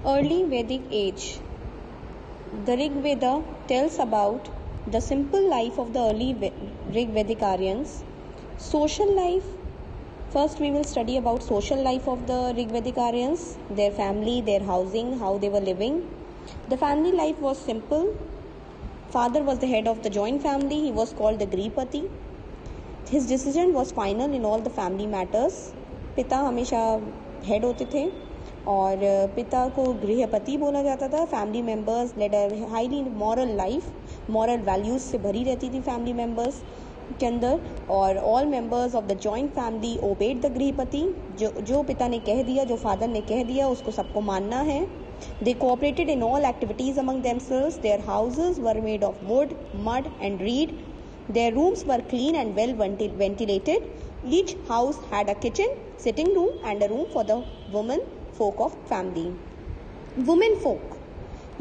Early Vedic age. The Rig Veda tells about the simple life of the early Rig Vedic Aryans. Social life. First, we will study about social life of the Rig Vedic Aryans, their family, their housing, how they were living. The family life was simple. Father was the head of the joint family. He was called the Grihpati. His decision was final in all the family matters. पिता हमेशा head होते थे और पिता को गृहपति बोला जाता था. Family members led a highly moral life, moral values से भरी रहती थी फैमिली मेम्बर्स के अंदर. और all members of the joint family obeyed the गृहपति. जो पिता ने कह दिया, जो फादर ने कह दिया, उसको सबको मानना है. They cooperated in all activities among themselves. Their houses were made of wood, mud and reed. Their rooms were clean and well ventilated. Each house had a kitchen, sitting room and a room for the women folk of family. Women folk.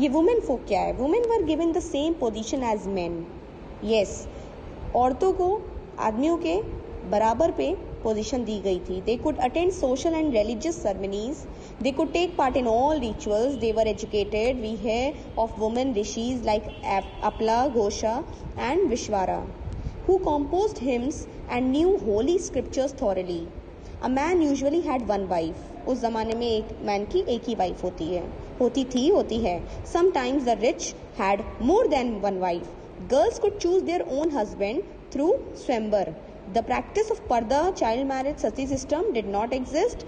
ये women folk क्या है? Women were given the same position as men. Yes, औरतों को आदमियों के बराबर पे position दी गई थी. They could attend social and religious ceremonies. They could take part in all rituals. They were educated. We hear of women rishis like Apla, Ghosha and Vishwara, who composed hymns and knew holy scriptures thoroughly. A man usually had one wife. उस ज़माने में एक man की एक ही wife होती है. Sometimes the rich had more than one wife. Girls could choose their own husband through swayamvar. The practice of parda, child marriage, sati system did not exist.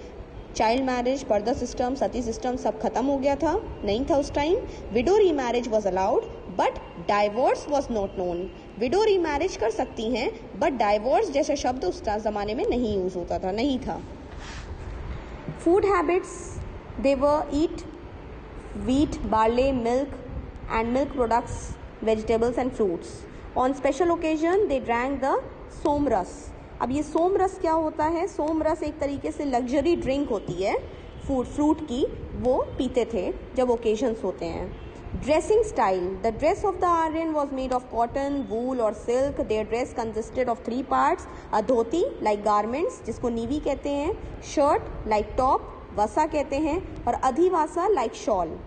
Child marriage, पर्दा system, सती system सब खत्म हो गया था, नहीं था उस time. Window remarriage was allowed but divorce was not known. Window remarriage कर सकती हैं बट डाइवोर्स जैसा शब्द उस जमाने में नहीं यूज होता था, नहीं था. Food habits, they were eat wheat, barley, milk and milk products, vegetables and fruits. On special occasion they drank the सोमरस. अब ये सोमरस क्या होता है? सोमरस एक तरीके से लग्जरी ड्रिंक होती है फ्रूट की, वो पीते थे जब ओकेजन्स होते हैं. Dressing style. The dress of the Aryan was made of cotton, wool और silk. Their dress consisted of 3 parts. A dhoti like garments जिसको नीवी कहते हैं, शर्ट लाइक टॉप, वसा कहते हैं, और अधिवासा like shawl.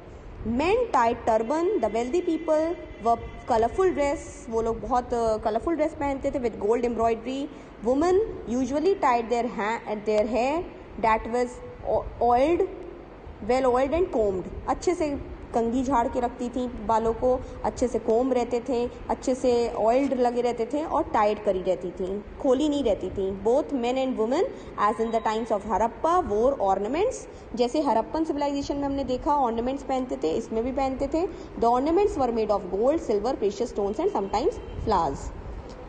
Men tied turban. The wealthy people were colourful dress. वो लोग बहुत colourful dress पहनते थे with gold embroidery. Women usually tied their hair that was oiled, well oiled and combed. अच्छे से कंघी झाड़ के रखती थी बालों को, अच्छे से कोम रहते थे, अच्छे से ऑयल्ड लगे रहते थे और टाइट करी रहती थी, खोली नहीं रहती थी. Both men and women as in the times of Harappa wore ornaments. जैसे हरप्पन सिविलाइजेशन में हमने देखा ऑर्नामेंट्स पहनते थे, इसमें भी पहनते थे. The ornaments were made of gold, silver, precious stones and sometimes flowers.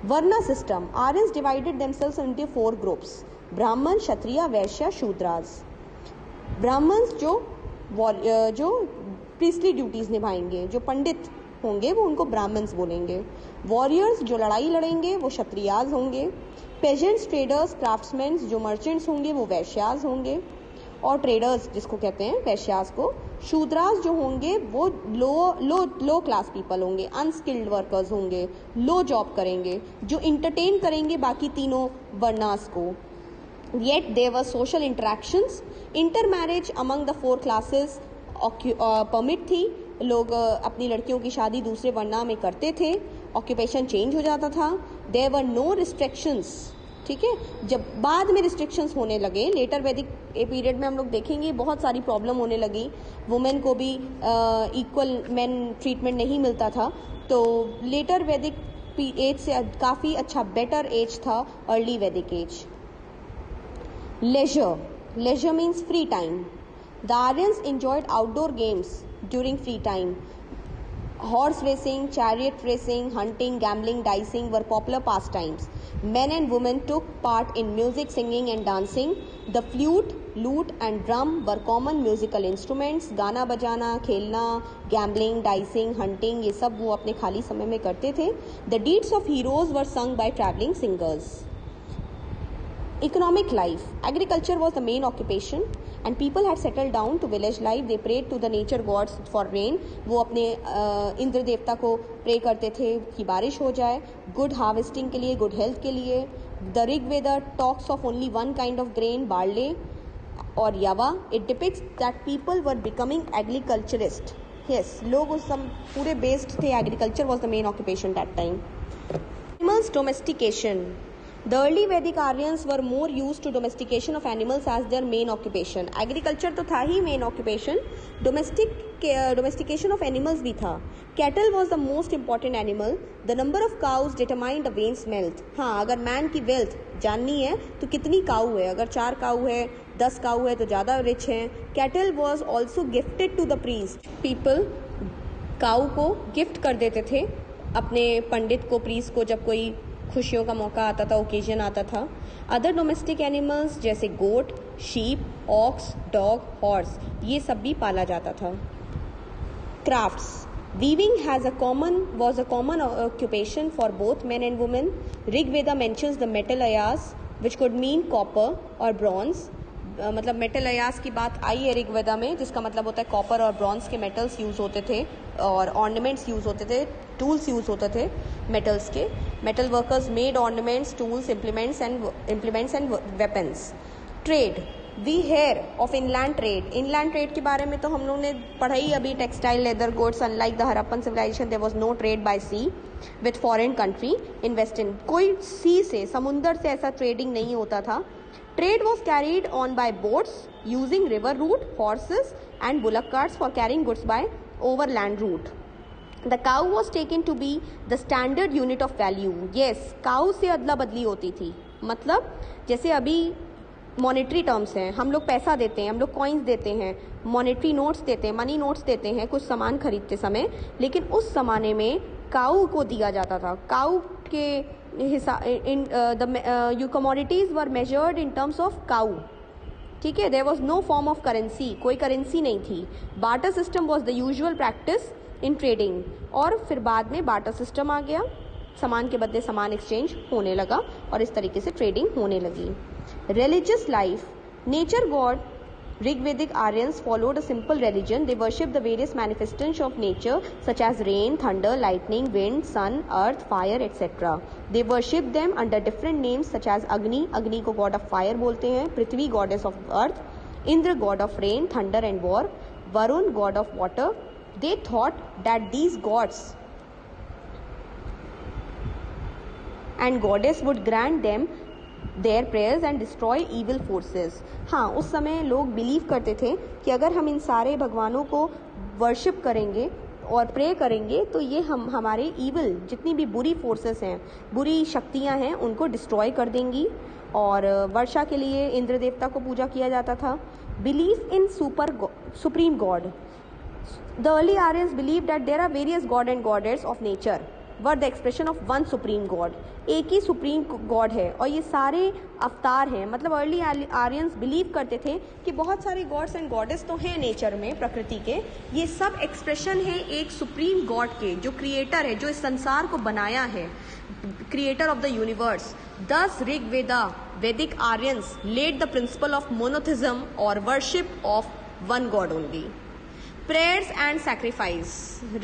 Varna system. Aryans divided themselves into 4 groups: Brahmin, Kshatriya, Vaishya, Shudras. Brahmins जो प्रीस्टली ड्यूटीज निभाएंगे, जो पंडित होंगे वो उनको ब्राह्मण्स बोलेंगे. वॉरियर्स जो लड़ाई लड़ेंगे वो क्षत्रियाज होंगे. पेजेंट्स, ट्रेडर्स, क्राफ्ट्समैन जो मर्चेंट्स होंगे वो वैश्याज होंगे. और ट्रेडर्स जिसको कहते हैं वैश्याज को. शूद्रास जो होंगे वो लो क्लास पीपल होंगे, अनस्किल्ड वर्कर्स होंगे, लो जॉब करेंगे, जो इंटरटेन करेंगे बाकी तीनों वर्णास को. Yet there were social interactions. Intermarriage among the 4 classes permit थी. लोग अपनी लड़कियों की शादी दूसरे वर्णा में करते थे. ऑक्यूपेशन चेंज हो जाता था. There were no restrictions. ठीक है, जब बाद में रिस्ट्रिक्शंस होने लगे लेटर वैदिक पीरियड में हम लोग देखेंगे बहुत सारी प्रॉब्लम होने लगी. वुमेन को भी इक्वल मैन ट्रीटमेंट नहीं मिलता था. तो लेटर वैदिक एज से काफ़ी अच्छा बेटर एज था early Vedic age. Leisure means free time. The Aryans enjoyed outdoor games during free time. Horse racing, chariot racing, hunting, gambling, dicing were popular pastimes. Men and women took part in music, singing and dancing. The flute, lute and drum were common musical instruments. गाना बजाना, खेलना, gambling, dicing, hunting ये सब वो अपने खाली समय में करते थे. The deeds of heroes were sung by travelling singers. Economic life. Agriculture was the main occupation and people had settled down to village life. They prayed to the nature gods for rain. वो अपने इंद्र देवता को pray करते थे कि बारिश हो जाए. गुड हार्वेस्टिंग के लिए, गुड हेल्थ के लिए. The Rig Veda talks of only one kind of grain, barley, और यवा, it depicts that people were becoming agriculturist. Yes, लोग उस समय पूरे बेस्ड थे, agriculture was the main occupation that time. Animals domestication. The early Vedic Aryans were more used to domestication of animals as their main occupation. Agriculture तो था ही main occupation, domestication of animals भी था. Cattle was the most important animal. The number of cows determined the man's wealth. हाँ, अगर man की wealth जाननी है तो कितनी काऊ है, अगर 4 काऊ है, 10 काऊ है तो ज़्यादा रिच हैं. Cattle was also gifted to the priest. People काऊ को गिफ्ट कर देते थे अपने पंडित को, प्रीस्ट को, जब कोई खुशियों का मौका आता था, ओकेजन आता था. अदर डोमेस्टिक एनिमल्स जैसे गोट, शीप, ऑक्स, डॉग, हॉर्स, ये सब भी पाला जाता था. Crafts. Weaving was a common occupation for both men and women. Rig Veda mentions the metal ayas, which could mean copper or bronze. मतलब मेटल अयास की बात आई है ऋग वेदा में, जिसका मतलब होता है कॉपर और ब्रॉन्ज के मेटल्स यूज़ होते थे और ऑर्नामेंट्स यूज़ होते थे, टूल्स यूज़ होते थे मेटल्स के. Metal workers made ornaments, tools, implements and weapons. Trade. We hear of inland trade. Inland trade के बारे में तो हम लोगों ने पढ़ा ही अभी. Textile, leather goods. Unlike the Harappan civilization there was no trade by sea with foreign country in western. कोई सी से, समुंदर से ऐसा ट्रेडिंग नहीं होता था. Trade was carried on by boats using river route, horses and bullock carts for carrying goods by overland route. The cow was taken to be the standard unit of value. Yes, cow से अदला बदली होती थी. मतलब जैसे अभी monetary terms हैं, हम लोग पैसा देते हैं, हम लोग कॉइन्स देते हैं, मॉनेटरी नोट्स देते हैं, मनी नोट्स देते हैं कुछ सामान खरीदते समय, लेकिन उस ज़माने में काऊ को दिया जाता था. काऊ के commodities were measured in terms of cow. ठीक है, there was no form of currency, कोई करेंसी नहीं थी. barter system was the usual practice in trading. और फिर बाद में barter system आ गया, सामान के बदले सामान एक्सचेंज होने लगा और इस तरीके से ट्रेडिंग होने लगी. religious life. nature god Rigvedic Aryans followed a simple religion. They worshipped the various manifestations of nature such as rain, thunder, lightning, wind, sun, earth, fire, etc. They worshipped them under different names such as Agni, Agni को god of fire बोलते हैं, Prithvi goddess of earth, Indra god of rain, thunder and war, Varun god of water. They thought that these gods and goddess would grant them their prayers and destroy evil forces. हाँ, उस समय लोग believe करते थे कि अगर हम इन सारे भगवानों को वर्शिप करेंगे और प्रे करेंगे तो ये हमारे ईविल, जितनी भी बुरी फोर्सेस हैं, बुरी शक्तियाँ हैं, उनको डिस्ट्रॉय कर देंगी. और वर्षा के लिए इंद्र देवता को पूजा किया जाता था. Believe in supreme god. The early Aryans believe that there are various god and goddess of nature were the expression of one supreme god. एक ही सुप्रीम गॉड है और ये सारे अवतार हैं. मतलब अर्ली आर्यंस बिलीव करते थे कि बहुत सारे गॉड्स एंड गॉडेस तो हैं नेचर में, प्रकृति के, ये सब एक्सप्रेशन है एक सुप्रीम गॉड के, जो क्रिएटर है, जो इस संसार को बनाया है, क्रिएटर ऑफ द यूनिवर्स. दस Rig Veda Vedic Aryans led the principle of monotheism और worship of one god only. Prayers and sacrifice.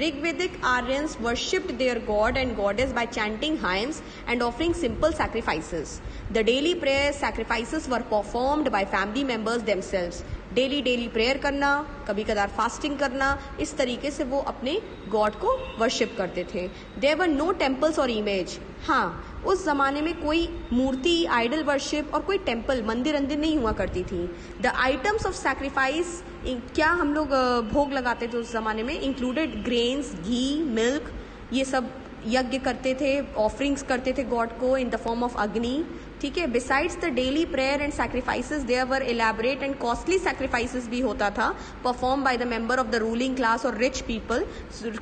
Rigvedic Aryans worshipped their god and goddess by chanting hymns and offering simple sacrifices. The daily prayer sacrifices were performed by family members themselves. Daily prayer करना, कभी कदार fasting करना, इस तरीके से वो अपने God को वर्शिप करते थे. देयर वर नो टेम्पल्स और इमेज. हाँ, उस ज़माने में कोई मूर्ति, आइडल वर्शिप और कोई टेम्पल, मंदिर नहीं हुआ करती थी. द आइटम्स ऑफ सैक्रिफाइस, क्या हम लोग भोग लगाते थे उस ज़माने में, इंक्लूडेड ग्रेन्स, घी, मिल्क. ये सब यज्ञ करते थे, ऑफरिंग्स करते थे गॉड को in the form of Agni. ठीक है. Besides the daily prayer and sacrifices there were elaborate and costly sacrifices भी होता था, perform by the member of the ruling class और रिच पीपल.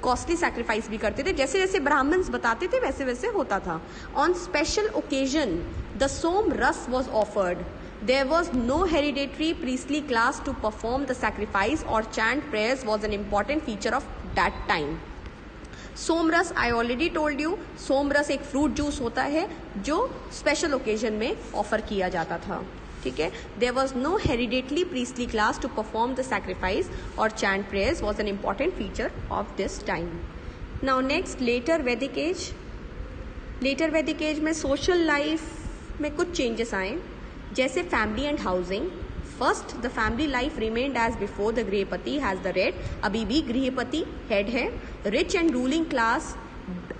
कॉस्टली सैक्रिफाइस भी करते थे, जैसे जैसे ब्राह्मण्स बताते थे वैसे वैसे होता था. ऑन स्पेशल ओकेजन द सोम रस was offered. There was no hereditary priestly class to perform the sacrifice or chant prayers was an important feature of that time. सोमरस, आई ऑलरेडी टोल्ड यू, सोमरस एक फ्रूट जूस होता है जो special occasion में offer किया जाता था. ठीक है. There was no hereditary priestly class to perform the sacrifice और chant prayers was an important feature of this time. Now next, later Vedic age. Later Vedic age में सोशल लाइफ में कुछ चेंजेस आए, जैसे family and housing. First the family life remained as before, the गृहपति has the head, अभी भी गृहपति head है. रिच एंड रूलिंग क्लास,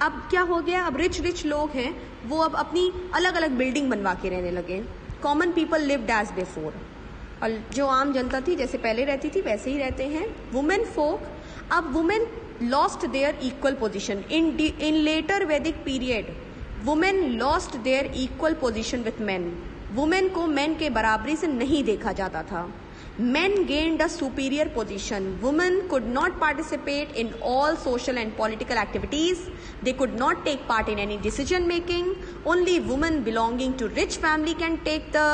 अब क्या हो गया, अब रिच लोग हैं वो अब अपनी अलग अलग बिल्डिंग बनवा के रहने लगे. Common people lived as before, और जो आम जनता थी जैसे पहले रहती थी वैसे ही रहते हैं. वुमेन फोक, अब women lost their equal position in later Vedic period. Women lost their equal position with men, women को मेन के बराबरी से नहीं देखा जाता था. Men gained a superior position. Women could not participate in all social and political activities. They could not take part in any decision making. Only women belonging to rich family can take the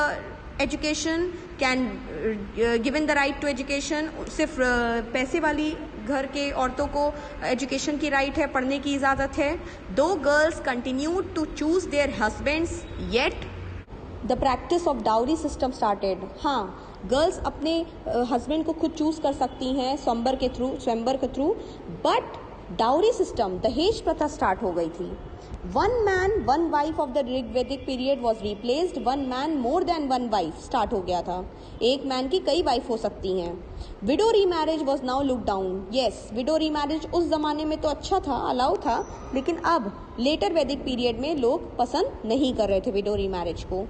education, can given the right to education. सिर्फ पैसे वाली घर के औरतों को education की right है, पढ़ने की इजाज़त है. Though girls continued to choose their husbands, yet the practice of dowry system started. हाँ, गर्ल्स अपने हस्बैंड को खुद चूज कर सकती हैं स्वयंवर के थ्रू, बट डाउरी सिस्टम, दहेज प्रथा स्टार्ट हो गई थी. One man one wife of the Rigvedic period was replaced one man more than one wife start हो गया था. एक मैन की कई वाइफ हो सकती हैं. Window remarriage was now look down. Yes, window remarriage उस जमाने में तो अच्छा था, अलाउ था, लेकिन अब लेटर वैदिक पीरियड में लोग पसंद नहीं कर रहे थे विडो रीमैरिज को.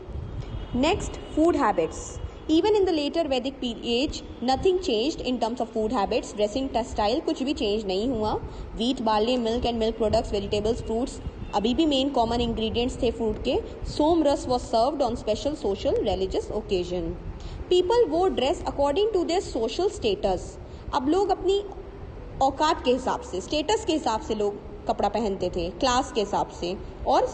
Next, food habits. Even in the later Vedic age, nothing changed in terms of food habits, dressing, style, कुछ भी change नहीं हुआ. Wheat, barley, milk and milk products, vegetables, fruits अभी भी main common ingredients थे food के. सोम रस was served on special social religious occasion. People wore dress according to their social status. अब लोग अपनी औकात के हिसाब से, स्टेटस के हिसाब से लोग कपड़ा पहनते थे, क्लास के हिसाब से और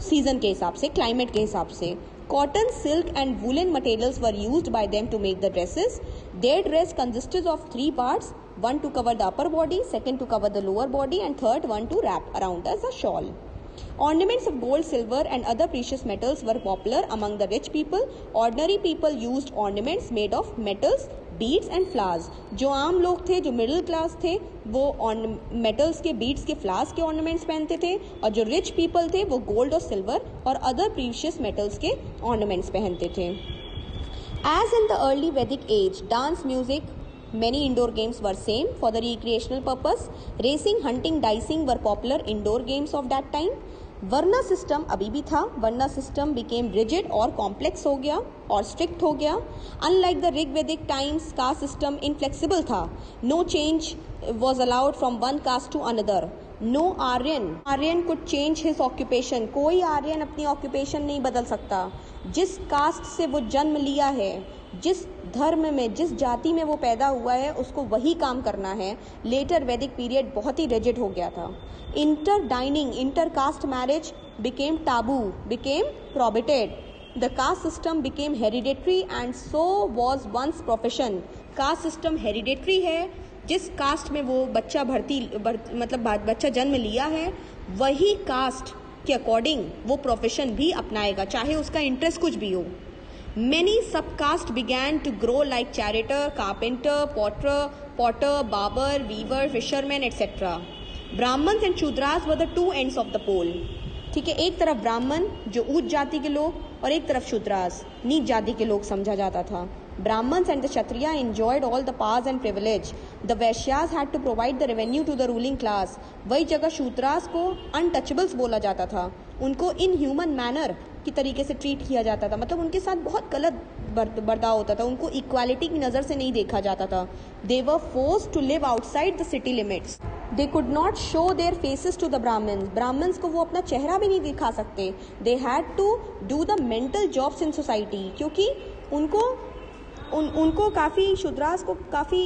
सीजन के हिसाब से, क्लाइमेट के हिसाब से. Cotton, silk and woolen materials were used by them to make the dresses. Their dress consisted of 3 parts, one to cover the upper body, second to cover the lower body and third one to wrap around as a shawl. Ornaments of gold, silver and other precious metals were popular among the rich people. Ordinary people used ornaments made of metals, beads and flowers. जो आम लोग थे, जो middle class थे, वो metals के, beads के, flowers के ऑर्नामेंट्स पहनते थे, और जो रिच पीपल थे वो गोल्ड और सिल्वर और अदर प्रीशियस मेटल्स के ऑर्नामेंट्स पहनते थे. As in the early Vedic age, dance, music, many indoor games were same for the recreational purpose. Racing, hunting, dicing were popular indoor games of that time. Varna system अभी भी था. Varna system became rigid और complex हो गया और strict हो गया. Unlike the Rigvedic times, caste system inflexible था. No change was allowed from one caste to another. No Aryan could change his occupation. कोई आर्यन अपनी ऑक्यूपेशन नहीं बदल सकता. जिस कास्ट से वो जन्म लिया है, जिस धर्म में, जिस जाति में वो पैदा हुआ है, उसको वही काम करना है. लेटर वैदिक पीरियड बहुत ही रिजिड हो गया था. Inter dining, inter caste marriage became taboo, became prohibited. The caste system became hereditary and so was one's profession. Caste system hereditary है. जिस कास्ट में वो बच्चा बच्चा जन्म लिया है, वही कास्ट के अकॉर्डिंग वो प्रोफेशन भी अपनाएगा, चाहे उसका इंटरेस्ट कुछ भी हो. Many subcaste began to grow like charioteer, carpenter, potter, barber, weaver, fisherman, etc. Brahmins and Shudras were the two ends of the pole. ठीक है, एक तरफ ब्राह्मण जो उच्च जाति के लोग और एक तरफ शूद्रास नीच जाति के लोग समझा जाता था. Brahmins and the Kshatriya enjoyed all the powers and privilege. The Vaishyas had to provide the revenue to the ruling class. वही जगह शूद्रास को untouchables बोला जाता था. उनको inhuman manner की तरीके से ट्रीट किया जाता था, मतलब उनके साथ बहुत गलत बर्ताव होता था. उनको इक्वालिटी की नज़र से नहीं देखा जाता था. They were forced to live outside the city limits. They could not show their faces to the Brahmins. Brahmins को वो अपना चेहरा भी नहीं दिखा सकते. They had to do the mental jobs in society. क्योंकि उनको काफ़ी, शूद्रास को काफ़ी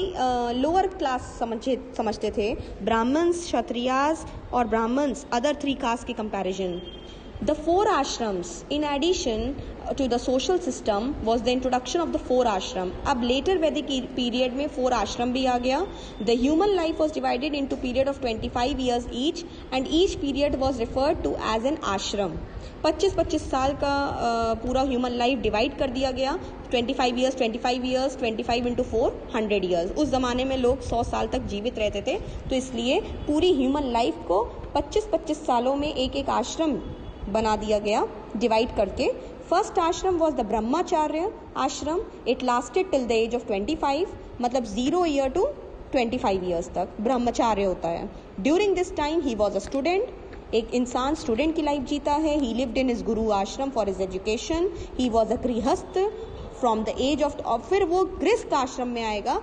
लोअर क्लास समझते थे. ब्राह्मण्स, क्षत्रियास और ब्राह्मण्स, अदर 3 कास्ट के comparison. The 4 ashrams, in addition to the social system, was the introduction of the 4 ashram. अब later Vedic period में 4 ashram भी आ गया. The human life was divided into period of 25 years each, and each period was referred to as an ashram. 25 साल का पूरा human life divide कर दिया गया. 25 ईयर्स, 25 इंटू 4, 100 ईयर्स. उस ज़माने में लोग 100 साल तक जीवित रहते थे, तो इसलिए पूरी ह्यूमन लाइफ को 25 सालों में एक आश्रम बना दिया गया डिवाइड करके. फर्स्ट आश्रम was the brahmacharya ashram. It lasted till the age of 25, मतलब 0 ईयर टू 25 ईयर्स तक ब्रह्मचार्य होता है. During this time he was a student. एक इंसान स्टूडेंट की लाइफ जीता है. ही लिव्ड इन हिज गुरु आश्रम for his education. He was a गृहस्थ फ्रॉम द एज ऑफ, और फिर वो गृहस्थ आश्रम में आएगा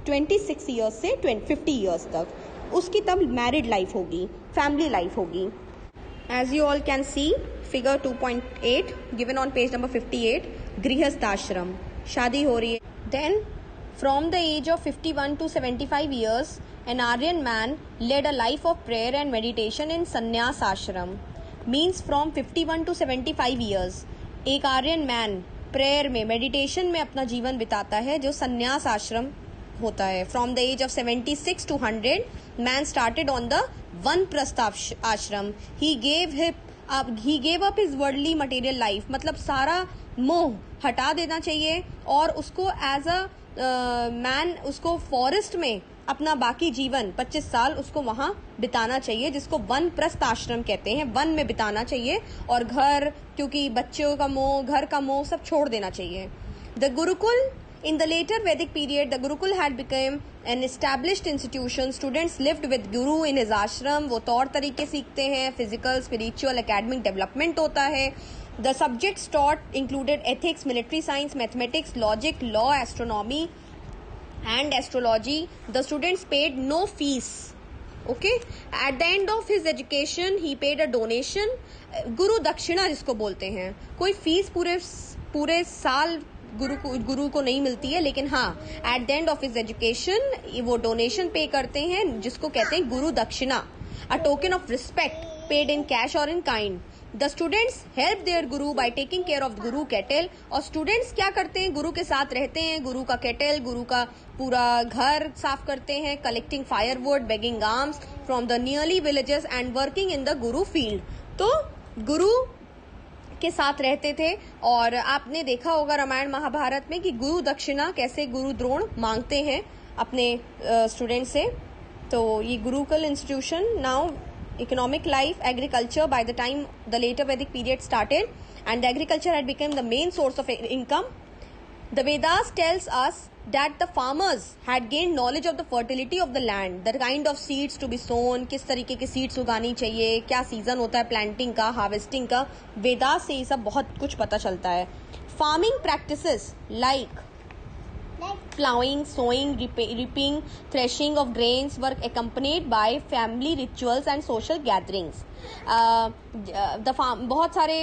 26 ईयर्स से 50 ईयर्स तक. उसकी तब मैरिड लाइफ होगी, फैमिली लाइफ होगी. As you all can see figure 2.8 given on page number 58, grihastha ashram, शादी हो रही है. Then from the age of 51 to 75 years, an Aryan man led a life of prayer and meditation in sannyas ashram. Means from 51 to 75 years, एक Aryan man prayer में, meditation में अपना जीवन बिताता है, जो संन्यास आश्रम होता है. From the age of 76 to 100, man started on the vanaprastha ashram. He gave up his worldly material life, मतलब सारा मोह हटा देना चाहिए और उसको एज अ मैन उसको फॉरेस्ट में अपना बाकी जीवन 25 साल उसको वहां बिताना चाहिए, जिसको वानप्रस्थ आश्रम कहते हैं. वन में बिताना चाहिए और घर, क्योंकि बच्चों का मोह, घर का मोह सब छोड़ देना चाहिए. The Gurukul, in the later Vedic period, the Gurukul had become an established institution. Students lived with Guru in his ashram. वो तौर तरीके सीखते हैं, physical, spiritual, academic development होता है. The subjects taught included ethics, military science, mathematics, logic, law, astronomy and astrology. The students paid no fees. Okay, at the end of his education he paid a donation. गुरु दक्षिणा जिसको बोलते हैं. कोई fees पूरे साल गुरु को नहीं मिलती है, लेकिन हाँ at the end of his education वो डोनेशन पे करते हैं, जिसको कहते हैं guru dakshina. A token of respect paid in cash और in kind. The students help their guru by taking care of guru cattle. और स्टूडेंट्स क्या करते हैं, गुरु के साथ रहते हैं, गुरु का केटल, गुरु का पूरा घर साफ करते हैं, collecting firewood, begging arms from the nearly villages and working in the Guru field. तो गुरु के साथ रहते थे. और आपने देखा होगा रामायण महाभारत में कि गुरु दक्षिणा कैसे गुरु द्रोण मांगते हैं अपने स्टूडेंट से. तो ये Gurukul institution. Now economic life, agriculture, by the time the later Vedic period started and the agriculture had become the main source of income. The Vedas tells us that the farmers had gained knowledge of the fertility of the land, the kind of seeds to be sown, किस तरीके के seeds उगानी चाहिए, क्या season होता है planting का, harvesting का. वेदास से ये सब बहुत कुछ पता चलता है. Farming practices like plowing, sowing, reaping, threshing of grains were accompanied by family rituals and social gatherings. बहुत सारे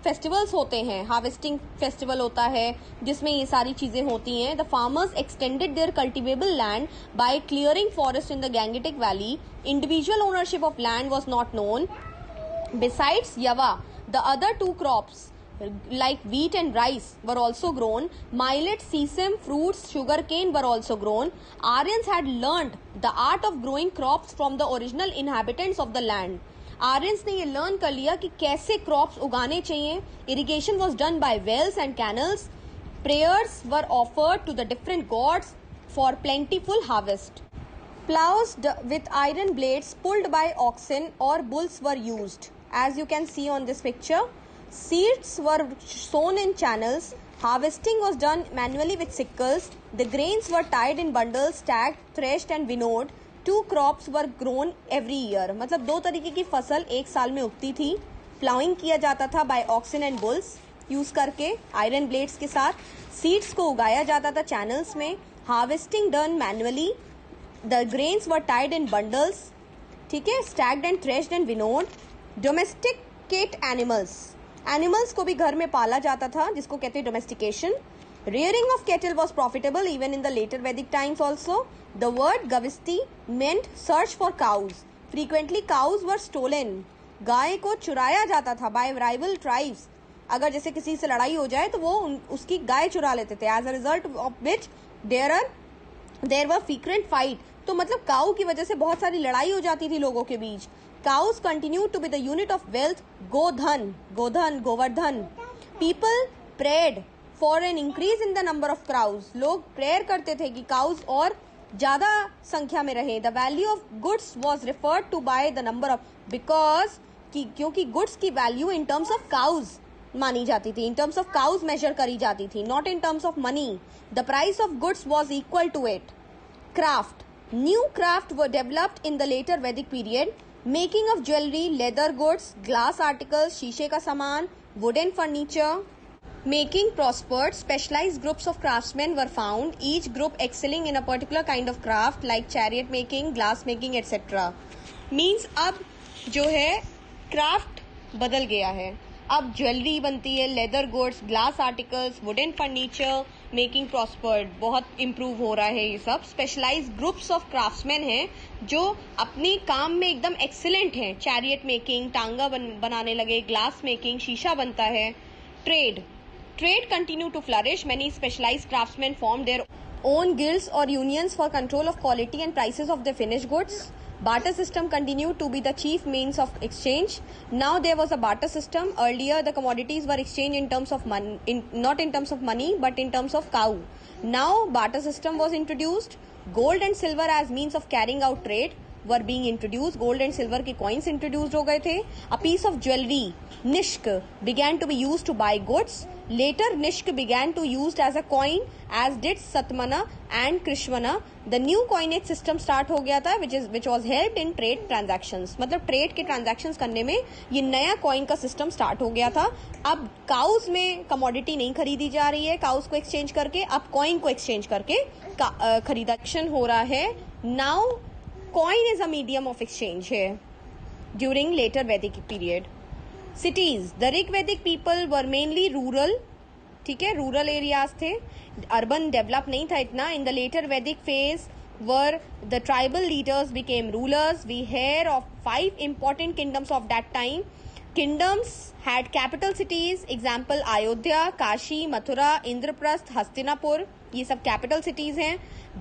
फेस्टिवल्स होते हैं. हार्वेस्टिंग फेस्टिवल होता है जिसमें ये सारी चीजें होती हैं. The farmers extended their cultivable land by clearing forest in the Gangetic valley. Individual ownership of land was not known. Besides yava, the other two crops like wheat and rice were also grown. Millet, sesame, fruits, sugarcane were also grown. Aryans had learned the art of growing crops from the original inhabitants of the land. Aryans ने ये learn कर लिया कि कैसे crops उगाने चाहिए. Irrigation was done by wells and canals. Prayers were offered to the different gods for plentiful harvest. Plows with iron blades pulled by oxen or bulls were used. As you can see on this picture, seeds were sown in channels. Harvesting was done manually with sickles. The grains were tied in bundles, stacked, threshed and winnowed. 2 crops were grown every year. मतलब 2 तरीके की फसल एक साल में उगती थी. Ploughing किया जाता था by oxen and bulls use करके आयरन ब्लेड्स के साथ. सीड्स को उगाया जाता था चैनल्स में. Harvesting done manually. The grains were tied in bundles. ठीक है, stacked and threshed and विनोड. Domesticate animals को भी घर में पाला जाता था, जिसको कहते हैं domestication. Rearing of cattle was profitable even in the later Vedic times also. The word Gavasti meant search for cows. Frequently cows were stolen. गाय को चुराया जाता था by rival tribes. अगर जैसे किसी से लड़ाई हो जाए तो वो उसकी गाय चुरा लेते थे. As a result of which there were frequent fight. तो मतलब काऊ की वजह से बहुत सारी लड़ाई हो जाती थी लोगों के बीच. Cows continued to be the unit of wealth. Godhan, Govardhan. People prayed for an increase in the number of cows. लोग प्रेयर करते थे कि cows और ज्यादा संख्या में रहे. The value of goods was referred to by the number of, क्योंकि goods की value in terms of cows मानी जाती थी, in terms of cows measure करी जाती थी, not in terms of money. The price of goods was equal to it. Craft. New craft were developed in the later Vedic period. Making of jewellery, leather goods, glass articles, शीशे का सामान, wooden furniture. Making prospered. Specialized groups of craftsmen were found, each group excelling in a particular kind of craft like chariot making, glass making, etc. Means अब जो है craft बदल गया है. अब ज्वेलरी बनती है, leather goods, glass articles, wooden furniture. Making prospered, बहुत इम्प्रूव हो रहा है ये सब. स्पेशलाइज्ड ग्रुप्स ऑफ क्राफ्ट्समैन हैं जो अपने काम में एकदम एक्सीलेंट हैं. चैरियट मेकिंग, टांगा बनाने लगे, ग्लास मेकिंग, शीशा बनता है. Trade. Trade continued to flourish. Many specialized craftsmen formed their own guilds or unions for control of quality and prices of their finished goods. Barter system continued to be the chief means of exchange. Now there was a barter system. Earlier the commodities were exchanged in terms of money, not in terms of money, but in terms of cow. Now barter system was introduced. Gold and silver as means of carrying out trade were being introduced. Gold and silver के coins introduced हो गए थे. A piece of jewelry, nishk, began to be used to buy goods. Later nishk began to used as a coin, as did satmana and krishmana. The new coinage system start हो गया था, which was helped in trade transactions. मतलब trade के transactions करने में ये नया coin का सिस्टम स्टार्ट हो गया था. अब काउस में कमोडिटी नहीं खरीदी जा रही है, काउस को एक्सचेंज करके, अब कॉइन को एक्सचेंज करके खरीदाक्शन हो रहा है. Now coin is a medium of exchange here during later Vedic period. Cities. The Rig Vedic people were mainly rural. ठीक है, रूरल एरियाज थे, अर्बन डेवलप नहीं था इतना. In the later Vedic phase were the tribal leaders became rulers. We hear of 5 important kingdoms of that time. Kingdoms had capital cities, example Ayodhya, Kashi, Mathura, Indraprastha, Hastinapur. ये सब capital cities हैं.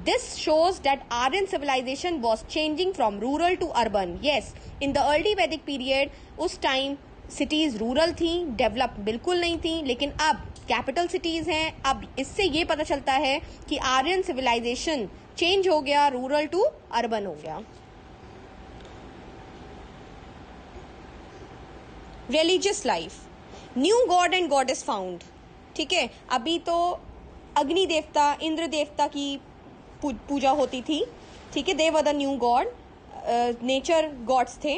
This shows that Aryan civilization was changing from rural to urban. Yes, in the early Vedic period, उस time cities rural थी, develop बिल्कुल नहीं थी, लेकिन अब कैपिटल सिटीज हैं. अब इससे ये पता चलता है कि आर्यन सिविलाइजेशन चेंज हो गया, रूरल टू अर्बन हो गया. Religious life. New God and goddess found. ठीक है, अभी तो अग्नि देवता, इंद्र देवता की पूजा होती थी. ठीक है, they were the new god, nature gods थे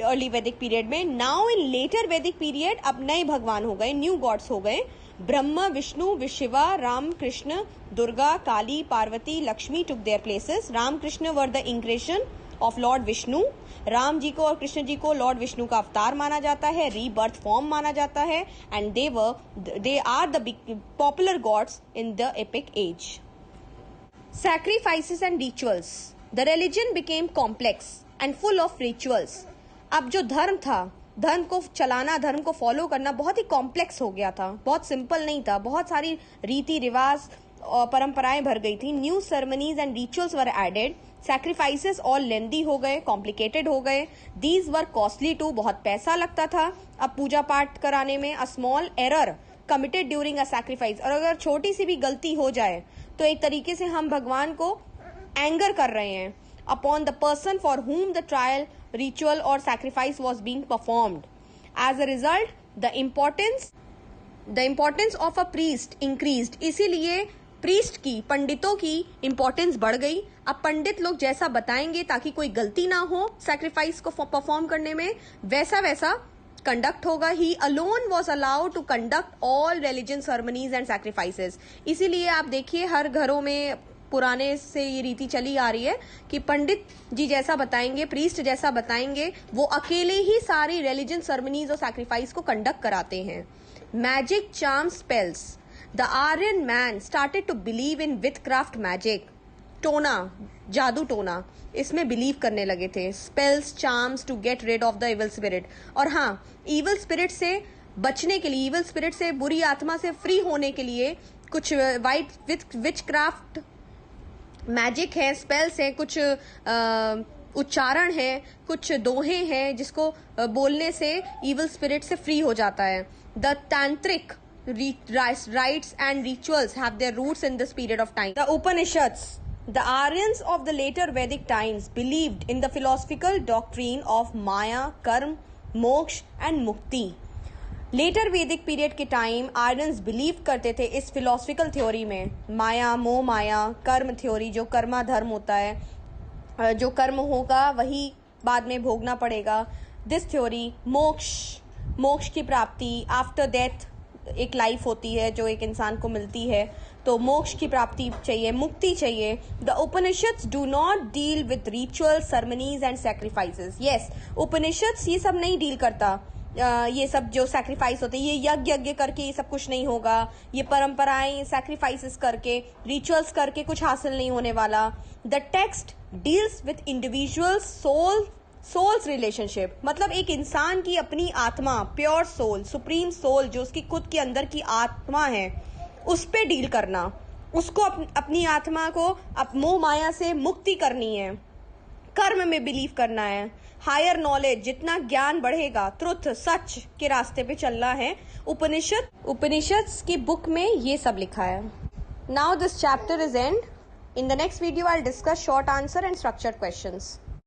अर्ली वैदिक पीरियड में. Now in later Vedic period अब नए भगवान हो गए, न्यू गॉड्स हो गए. Brahma, Vishnu, Shiva, Ram, Krishna, Durga, Kali, Parvati, Lakshmi took their places. Ram Krishna were the incarnation of lord Vishnu. Ram ji को और कृष्ण जी को लॉर्ड विष्णु का अवतार माना जाता है, रीबर्थ फॉर्म माना जाता है. And they are the popular gods in the epic age. Sacrifices and rituals. The religion became complex and full of rituals. अब जो धर्म था, धर्म को चलाना, धर्म को फॉलो करना बहुत ही कॉम्प्लेक्स हो गया था, बहुत सिंपल नहीं था. बहुत सारी रीति रिवाज और परंपराएं भर गई थी. New ceremonies and rituals were added. Sacrifices और लेंदी हो गए, कॉम्प्लिकेटेड हो गए. दीज वर कॉस्टली टू, बहुत पैसा लगता था अब पूजा पाठ कराने में. A small error committed during a sacrifice, और अगर छोटी सी भी गलती हो जाए तो एक तरीके से हम भगवान को एंगर कर रहे हैं. Upon the person for whom the trial, ritual और sacrifice was being performed. As a result the importance of a priest increased. इसीलिए प्रीस्ट की, पंडितों की इंपॉर्टेंस बढ़ गई. अब पंडित लोग जैसा बताएंगे ताकि कोई गलती ना हो सैक्रिफाइस को परफॉर्म करने में, वैसा कंडक्ट होगा. He alone was allowed to conduct all religion ceremonies and sacrifices. इसीलिए आप देखिए हर घरों में पुराने से ये रीति चली आ रही है कि पंडित जी जैसा बताएंगे, प्रीस्ट जैसा बताएंगे, वो अकेले ही सारी रिलीजन सेरेमनीज और सैक्रिफाइस को कंडक्ट कराते हैं. Magic, charm, spells. The Aryan man started to believe in witchcraft magic. टोना, जादू टोना, इसमें बिलीव करने लगे थे. Spells, charms to get rid of the evil spirit. और हाँ, इविल स्पिरिट से बचने के लिए, इविल स्पिरिट से, बुरी आत्मा से फ्री होने के लिए कुछ विच क्राफ्ट मैजिक है, स्पेल्स है, कुछ उच्चारण है, कुछ दोहे हैं जिसको बोलने से इविल स्पिरिट से फ्री हो जाता है. द तांत्रिक rites and rituals have their roots in this period of time. The Upanishads. The Aryans of the later Vedic times believed in the philosophical doctrine of Maya, Karma, Moksha and Mukti. Later Vedic period के time Aryans believe करते थे इस philosophical theory में, माया, मोह माया, कर्म theory, जो कर्मा धर्म होता है, जो कर्म होगा वही बाद में भोगना पड़ेगा। दिस थ्योरी, मोक्ष की प्राप्ति, आफ्टर डेथ एक लाइफ होती है जो एक इंसान को मिलती है, तो मोक्ष की प्राप्ति चाहिए, मुक्ति चाहिए। The Upanishads do not deal with ritual, ceremonies and sacrifices. Yes, Upanishads ये सब नहीं डील करता, ये सब जो सैक्रिफाइस होते हैं, ये यज्ञ करके ये सब कुछ नहीं होगा, ये परंपराएं सैक्रिफाइसेस करके, रिचुअल्स करके कुछ हासिल नहीं होने वाला। The text deals with individual souls relationship, मतलब एक इंसान की अपनी आत्मा, प्योर सोल, सुप्रीम सोल, जो उसकी खुद के अंदर की आत्मा है, उस पे डील करना, उसको अपनी आत्मा को मोह माया से मुक्ति करनी है, कर्म में बिलीव करना है, हायर नॉलेज, जितना ज्ञान बढ़ेगा, ट्रुथ, सच के रास्ते पे चलना है। उपनिषद्स की बुक में ये सब लिखा है। Now this chapter is and. In the next video, I'll discuss short answer and structured questions.